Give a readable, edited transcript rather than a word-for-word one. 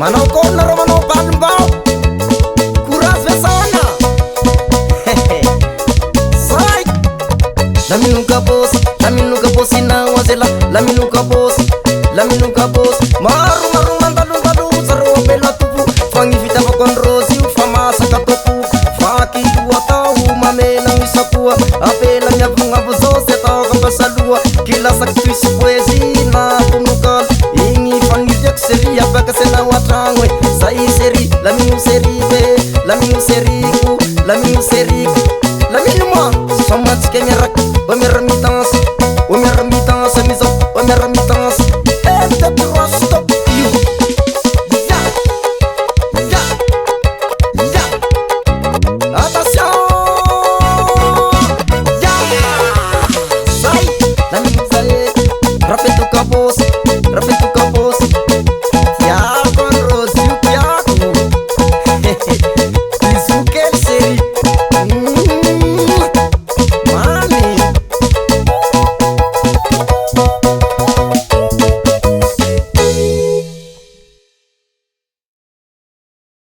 Manao kona ro manao balimbao Courage vesana Sai La minuka boss inawazela La minuka boss Maru mandalo Zaro bela tupu Fangi vita vakon rosi Ufamasa katopu Faki dua tahu Mamela misapua Apela nyabunga buzo Seta kampasalua Kila saktwisi poesi Na tunukal Ingi fangi vyak seri Apaka sena watangwe Sai seri La minu seri be La minu seri ku La minu seri